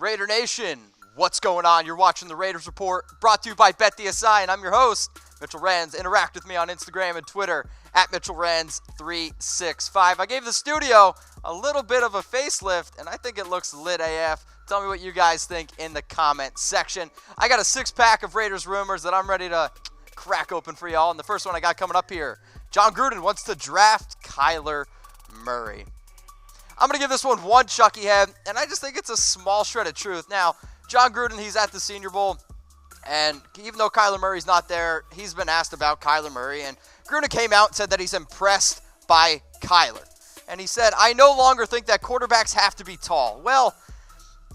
Raider Nation, what's going on? You're watching the Raiders Report, brought to you by BetDSI, and I'm your host, Mitchell Renz. Interact with me on Instagram and Twitter at MitchellRenz365. I gave the studio a little bit of a facelift, and I think it looks lit AF. Tell me what you guys think in the comment section. I got a six-pack of Raiders rumors that I'm ready to crack open for y'all, and the first one I got coming up here, Jon Gruden wants to draft Kyler Murray. I'm going to give this one Chucky head, and I just think it's a small shred of truth. Now, Jon Gruden, he's at the Senior Bowl, and even though Kyler Murray's not there, he's been asked about Kyler Murray, and Gruden came out and said that he's impressed by Kyler. And he said, I no longer think that quarterbacks have to be tall. Well,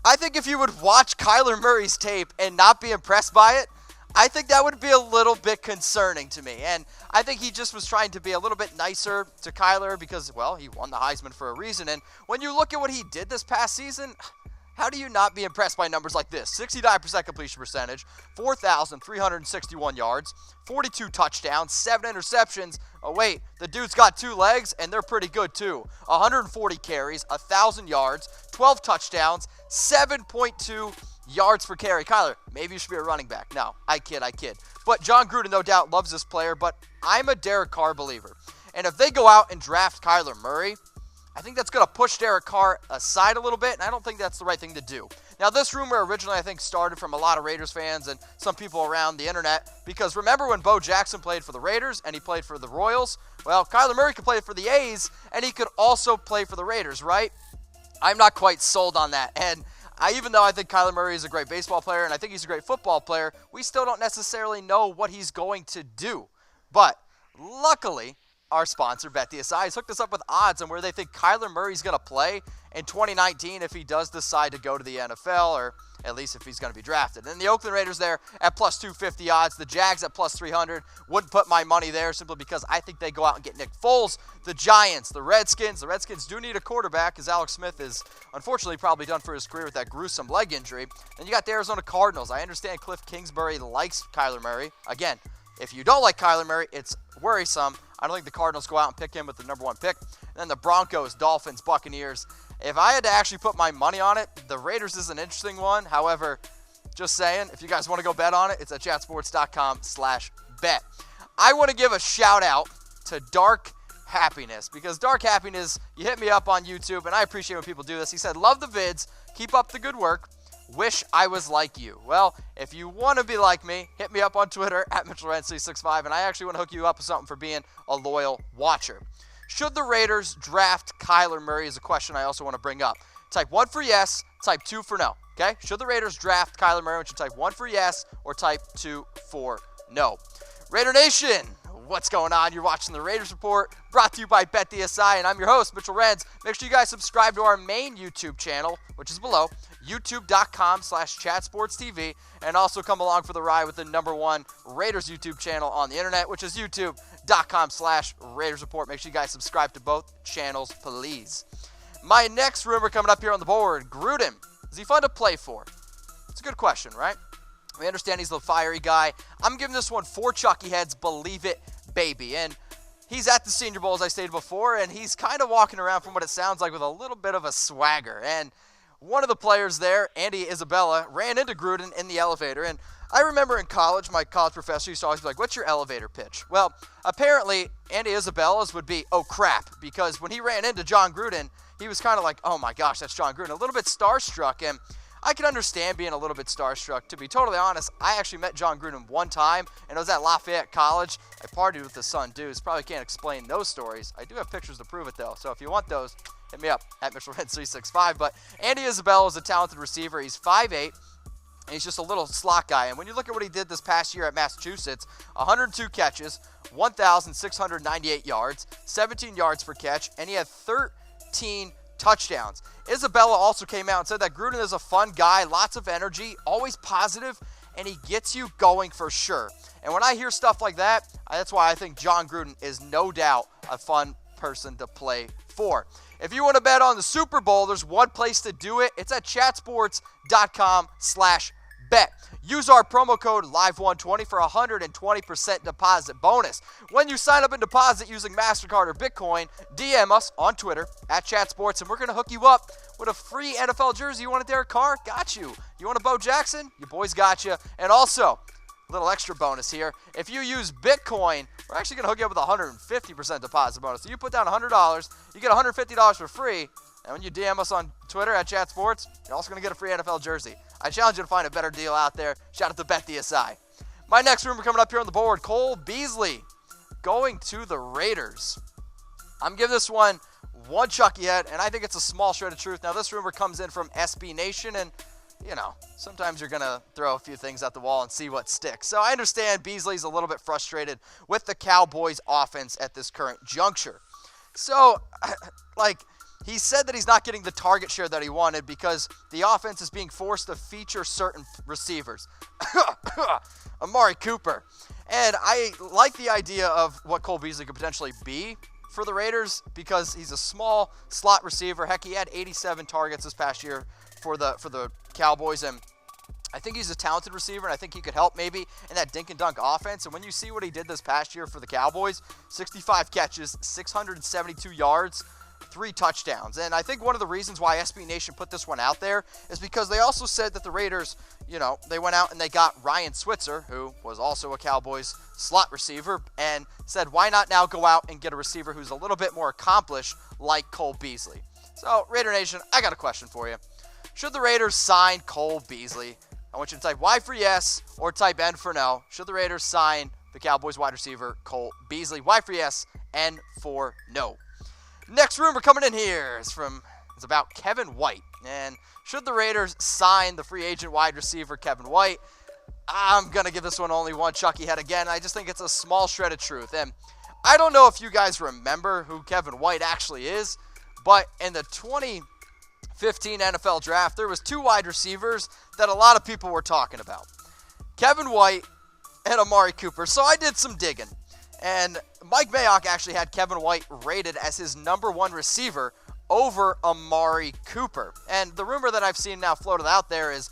I think if you would watch Kyler Murray's tape and not be impressed by it, I think that would be a little bit concerning to me. And I think he just was trying to be a little bit nicer to Kyler because, well, he won the Heisman for a reason. And when you look at what he did this past season, how do you not be impressed by numbers like this? 69% completion percentage, 4,361 yards, 42 touchdowns, 7 interceptions. Oh, wait, the dude's got 2 legs, and they're pretty good, too. 140 carries, 1,000 yards, 12 touchdowns, 7.2 yards per carry. Kyler, maybe you should be a running back. No, I kid. But Jon Gruden, no doubt, loves this player, but I'm a Derek Carr believer. And if they go out and draft Kyler Murray, I think that's going to push Derek Carr aside a little bit, and I don't think that's the right thing to do. Now, this rumor originally, I think, started from a lot of Raiders fans and some people around the internet, because remember when Bo Jackson played for the Raiders and he played for the Royals? Well, Kyler Murray could play for the A's, and he could also play for the Raiders, right? I'm not quite sold on that, and even though I think Kyler Murray is a great baseball player and I think he's a great football player, we still don't necessarily know what he's going to do. But luckily, our sponsor, BetDSI, has hooked us up with odds on where they think Kyler Murray's going to play in 2019 if he does decide to go to the NFL, or at least if he's going to be drafted. And the Oakland Raiders there at plus 250 odds. The Jags at plus 300. Wouldn't put my money there simply because I think they go out and get Nick Foles. The Giants, the Redskins do need a quarterback, as Alex Smith is unfortunately probably done for his career with that gruesome leg injury. Then you got the Arizona Cardinals. I understand Cliff Kingsbury likes Kyler Murray. Again, if you don't like Kyler Murray, it's worrisome. I don't think the Cardinals go out and pick him with the number 1 pick. And then the Broncos, Dolphins, Buccaneers. If I had to actually put my money on it, the Raiders is an interesting one. However, just saying, if you guys want to go bet on it, it's at chatsports.com/bet. I want to give a shout out to Dark Happiness, because Dark Happiness, you hit me up on YouTube, and I appreciate when people do this. He said, love the vids, keep up the good work. Wish I was like you. Well, if you want to be like me, hit me up on Twitter at MitchellRenz365, and I actually want to hook you up with something for being a loyal watcher. Should the Raiders draft Kyler Murray is a question I also want to bring up. Type 1 for yes, type 2 for no. Okay? Should the Raiders draft Kyler Murray? Would you type 1 for yes or type 2 for no? Raider Nation, what's going on? You're watching the Raiders Report, brought to you by BetDSI, and I'm your host, Mitchell Renz. Make sure you guys subscribe to our main YouTube channel, which is below, youtube.com/chatsportstv, and also come along for the ride with the number 1 Raiders YouTube channel on the internet, which is youtube.com/Raiders Report. Make sure you guys subscribe to both channels, please. My next rumor coming up here on the board, Gruden. Is he fun to play for? It's a good question, right? We understand he's the fiery guy. I'm giving this one 4 Chucky heads, believe it, baby. And he's at the Senior Bowl, as I stated before, and he's kind of walking around, from what it sounds like, with a little bit of a swagger. And one of the players there, Andy Isabella, ran into Gruden in the elevator. And I remember in college, my college professor used to always be like, what's your elevator pitch? Well, apparently, Andy Isabella's would be, oh crap, because when he ran into Jon Gruden, he was kind of like, oh my gosh, that's Jon Gruden, a little bit starstruck. And I can understand being a little bit starstruck. To be totally honest, I actually met Jon Gruden one time, and it was at Lafayette College. I partied with the Sun Dews. Probably can't explain those stories. I do have pictures to prove it, though. So if you want those, hit me up at MitchellRenz365. But Andy Isabella is a talented receiver. He's 5'8", and he's just a little slot guy. And when you look at what he did this past year at Massachusetts, 102 catches, 1,698 yards, 17 yards per catch, and he had 13 touchdowns. Isabella also came out and said that Gruden is a fun guy, lots of energy, always positive, and he gets you going for sure. And when I hear stuff like that, that's why I think Jon Gruden is no doubt a fun person to play for. If you want to bet on the Super Bowl, there's one place to do it. It's at chatsports.com/bet. Use our promo code LIVE120 for a 120% deposit bonus. When you sign up and deposit using MasterCard or Bitcoin, DM us on Twitter at ChatSports, and we're going to hook you up with a free NFL jersey. You want a Derek Carr? Got you. You want a Bo Jackson? Your boys got you. And also, little extra bonus here. If you use Bitcoin, we're actually going to hook you up with a 150% deposit bonus. So you put down $100, you get $150 for free. And when you DM us on Twitter at Chat Sports, you're also going to get a free NFL jersey. I challenge you to find a better deal out there. Shout out to BetDSI. My next rumor coming up here on the board, Cole Beasley going to the Raiders. I'm giving this one Chucky head, and I think it's a small shred of truth. Now, this rumor comes in from SB Nation, and you know, sometimes you're going to throw a few things at the wall and see what sticks. So I understand Beasley's a little bit frustrated with the Cowboys offense at this current juncture. So, he said that he's not getting the target share that he wanted because the offense is being forced to feature certain receivers. Amari Cooper. And I like the idea of what Cole Beasley could potentially be for the Raiders because he's a small slot receiver. Heck, he had 87 targets this past year for the Cowboys, and I think he's a talented receiver, and I think he could help maybe in that dink and dunk offense. And when you see what he did this past year for the Cowboys, 65 catches, 672 yards, 3 touchdowns. And I think one of the reasons why SB Nation put this one out there is because they also said that the Raiders, they went out and they got Ryan Switzer, who was also a Cowboys slot receiver, and said, why not now go out and get a receiver who's a little bit more accomplished like Cole Beasley? So, Raider Nation, I got a question for you. Should the Raiders sign Cole Beasley? I want you to type Y for yes or type N for no. Should the Raiders sign the Cowboys wide receiver Cole Beasley? Y for yes, N for no. Next rumor coming in here is about Kevin White. And should the Raiders sign the free agent wide receiver Kevin White? I'm going to give this one only one Chucky head again. I just think it's a small shred of truth. And I don't know if you guys remember who Kevin White actually is, but in the 2015 NFL draft, there was 2 wide receivers that a lot of people were talking about. Kevin White and Amari Cooper. So I did some digging. And Mike Mayock actually had Kevin White rated as his number 1 receiver over Amari Cooper. And the rumor that I've seen now floated out there is,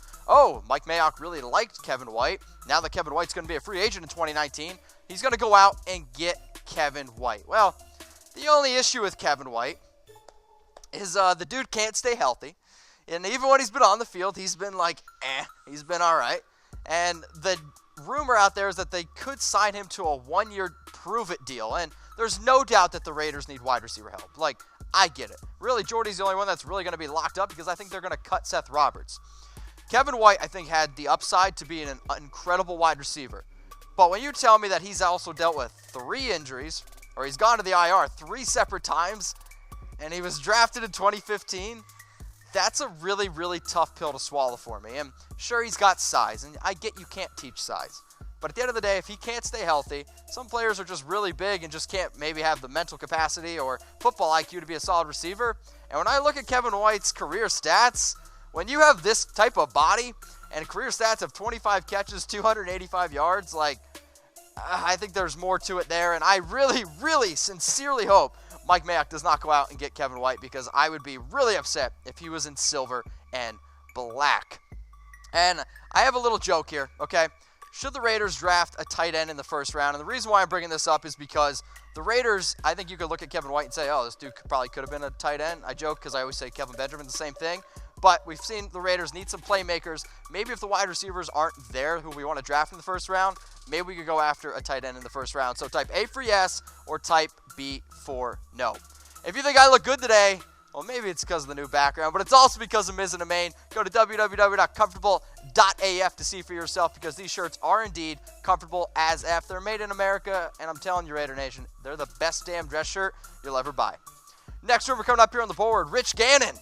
Mike Mayock really liked Kevin White. Now that Kevin White's going to be a free agent in 2019, he's going to go out and get Kevin White. Well, the only issue with Kevin White is the dude can't stay healthy. And even when he's been on the field, he's been he's been all right. And the rumor out there is that they could sign him to a 1-year prove-it deal. And there's no doubt that the Raiders need wide receiver help. I get it. Really, Jordy's the only one that's really going to be locked up because I think they're going to cut Seth Roberts. Kevin White, I think, had the upside to be an incredible wide receiver. But when you tell me that he's also dealt with 3 injuries, or he's gone to the IR 3 separate times, and he was drafted in 2015, that's a really, really tough pill to swallow for me. And sure, he's got size, and I get you can't teach size. But at the end of the day, if he can't stay healthy, some players are just really big and just can't maybe have the mental capacity or football IQ to be a solid receiver. And when I look at Kevin White's career stats, when you have this type of body and career stats of 25 catches, 285 yards, I think there's more to it there. And I really, really sincerely hope Mike Mayock does not go out and get Kevin White because I would be really upset if he was in silver and black. And I have a little joke here, okay? Should the Raiders draft a tight end in the first round? And the reason why I'm bringing this up is because the Raiders, I think you could look at Kevin White and say, this dude probably could have been a tight end. I joke because I always say Kevin Benjamin's the same thing. But we've seen the Raiders need some playmakers. Maybe if the wide receivers aren't there who we want to draft in the first round, maybe we could go after a tight end in the first round. So type A for yes or type B for no. If you think I look good today, well, maybe it's because of the new background, but it's also because of Mizzen+Main. Go to www.comfortable.af to see for yourself because these shirts are indeed comfortable as F. They're made in America, and I'm telling you, Raider Nation, they're the best damn dress shirt you'll ever buy. Next rumor coming up here on the board, Rich Gannon.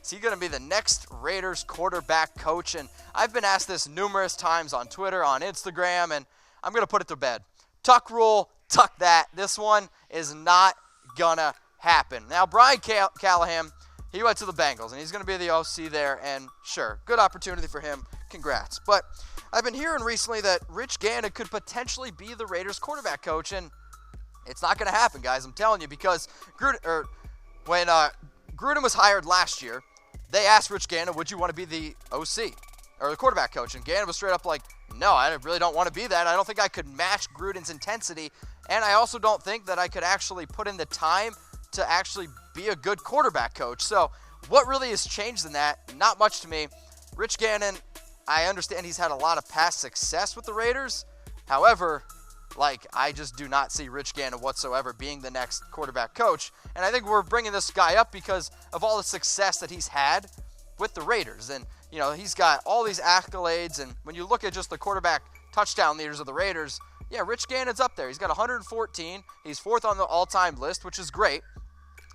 Is he going to be the next Raiders quarterback coach? And I've been asked this numerous times on Twitter, on Instagram, and I'm going to put it to bed. Tuck rule, tuck that. This one is not going to happen. Now, Brian Callahan, he went to the Bengals, and he's going to be the OC there, and sure, good opportunity for him. Congrats. But I've been hearing recently that Rich Gannon could potentially be the Raiders quarterback coach, and it's not going to happen, guys. I'm telling you, because when Gruden was hired last year, they asked Rich Gannon, would you want to be the OC or the quarterback coach? And Gannon was straight up like, no, I really don't want to be that. I don't think I could match Gruden's intensity, and I also don't think that I could actually put in the time to actually be a good quarterback coach. So what really has changed in that? Not much to me. Rich Gannon, I understand he's had a lot of past success with the Raiders. However, I just do not see Rich Gannon whatsoever being the next quarterback coach. And I think we're bringing this guy up because of all the success that he's had with the Raiders. And, he's got all these accolades. And when you look at just the quarterback touchdown leaders of the Raiders, yeah, Rich Gannon's up there. He's got 114. He's fourth on the all-time list, which is great.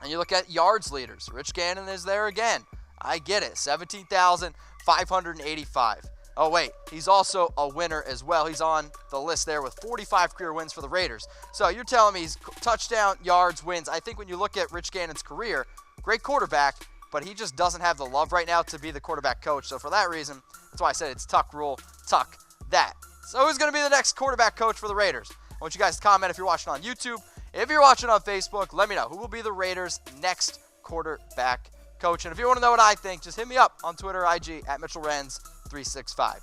And you look at yards leaders. Rich Gannon is there again. I get it. 17,585. Oh, wait. He's also a winner as well. He's on the list there with 45 career wins for the Raiders. So you're telling me he's touchdown, yards, wins. I think when you look at Rich Gannon's career, great quarterback, but he just doesn't have the love right now to be the quarterback coach. So for that reason, that's why I said it's tuck rule, tuck that. So who's going to be the next quarterback coach for the Raiders? I want you guys to comment if you're watching on YouTube. If you're watching on Facebook, let me know who will be the Raiders' next quarterback coach. And if you want to know what I think, just hit me up on Twitter, IG, at MitchellRenz365. I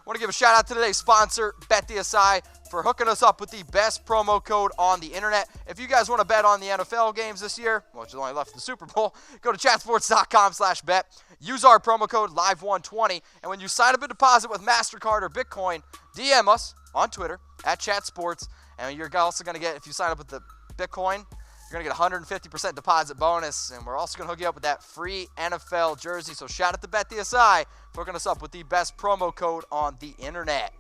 want to give a shout out to today's sponsor, BetDSI, for hooking us up with the best promo code on the internet. If you guys want to bet on the NFL games this year, which is only left the Super Bowl, go to chatsports.com/bet. Use our promo code LIVE120. And when you sign up a deposit with MasterCard or Bitcoin, DM us on Twitter at chatsports. And you're also going to get, if you sign up with the Bitcoin, you're going to get 150% deposit bonus. And we're also going to hook you up with that free NFL jersey. So shout out to BetDSI for hooking us up with the best promo code on the internet.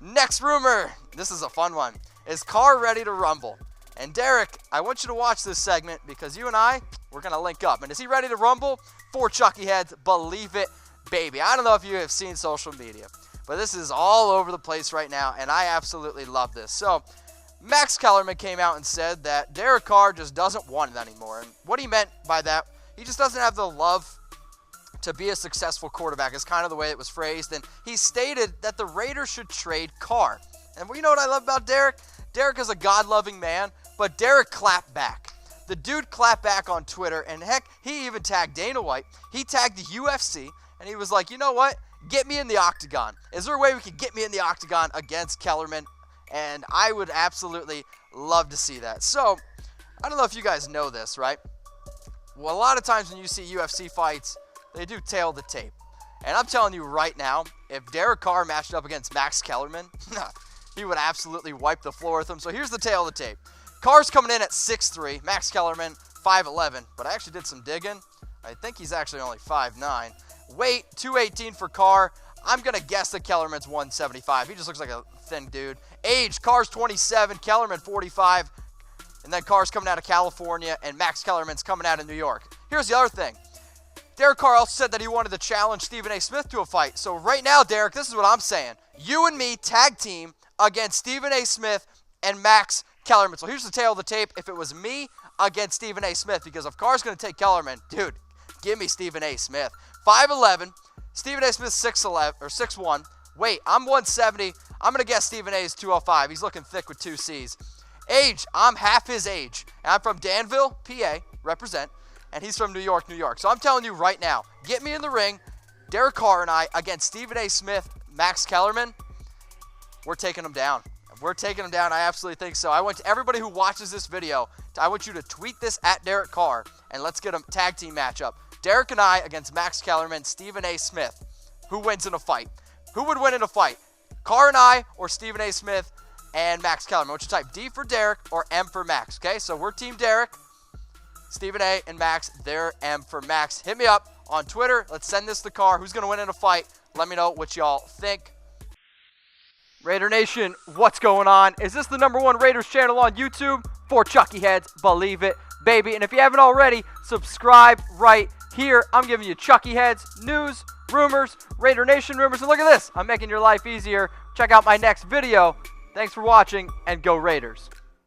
Next rumor, this is a fun one. Is Carr ready to rumble? And Derek, I want you to watch this segment because you and we're going to link up. And is he ready to rumble? For Chucky Heads, believe it, baby. I don't know if you have seen social media, but this is all over the place right now, and I absolutely love this. So Max Kellerman came out and said that Derek Carr just doesn't want it anymore. And what he meant by that, he just doesn't have the love to be a successful quarterback is kind of the way it was phrased. And he stated that the Raiders should trade Carr. And you know what I love about Derek? Derek is a God-loving man, but Derek clapped back. The dude clapped back on Twitter, and heck, he even tagged Dana White. He tagged the UFC, and he was like, you know what? Get me in the octagon. Is there a way we can get me in the octagon against Kellerman? And I would absolutely love to see that. So, I don't know if you guys know this, right? Well, a lot of times when you see UFC fights, they do tail the tape. And I'm telling you right now, if Derek Carr matched up against Max Kellerman, he would absolutely wipe the floor with him. So here's the tail of the tape. Carr's coming in at 6'3", Max Kellerman 5'11", but I actually did some digging. I think he's actually only 5'9". Weight, 218 for Carr. I'm going to guess that Kellerman's 175. He just looks like a thin dude. Age, Carr's 27, Kellerman 45. And then Carr's coming out of California, and Max Kellerman's coming out of New York. Here's the other thing. Derek Carr also said that he wanted to challenge Stephen A. Smith to a fight. So right now, Derek, this is what I'm saying. You and me tag team against Stephen A. Smith and Max Kellerman. So here's the tail of the tape. If it was me against Stephen A. Smith, because if Carr's going to take Kellerman, dude, give me Stephen A. Smith. 5'11", Stephen A. Smith 6'11", or 6'1". Wait, I'm 170. I'm going to guess Stephen A. is 205. He's looking thick with 2 C's. Age, I'm half his age. And I'm from Danville, PA, represent. And he's from New York, New York. So I'm telling you right now, get me in the ring, Derek Carr and I, against Stephen A. Smith, Max Kellerman, we're taking him down. We're taking him down. I absolutely think so. I want everybody who watches this video, I want you to tweet this at Derek Carr, and let's get a tag team matchup. Derek and I against Max Kellerman, Stephen A. Smith. Who wins in a fight? Who would win in a fight? Carr and I or Stephen A. Smith and Max Kellerman? I want you to type D for Derek or M for Max, okay? So we're Team Derek. Stephen A. and Max, they're M for Max. Hit me up on Twitter. Let's send this to Carr. Who's going to win in a fight? Let me know what y'all think. Raider Nation, what's going on? Is this the #1 Raiders channel on YouTube? For Chucky Heads, believe it, baby. And if you haven't already, subscribe right here. I'm giving you Chucky Heads news, rumors, Raider Nation rumors. And look at this. I'm making your life easier. Check out my next video. Thanks for watching, and go Raiders.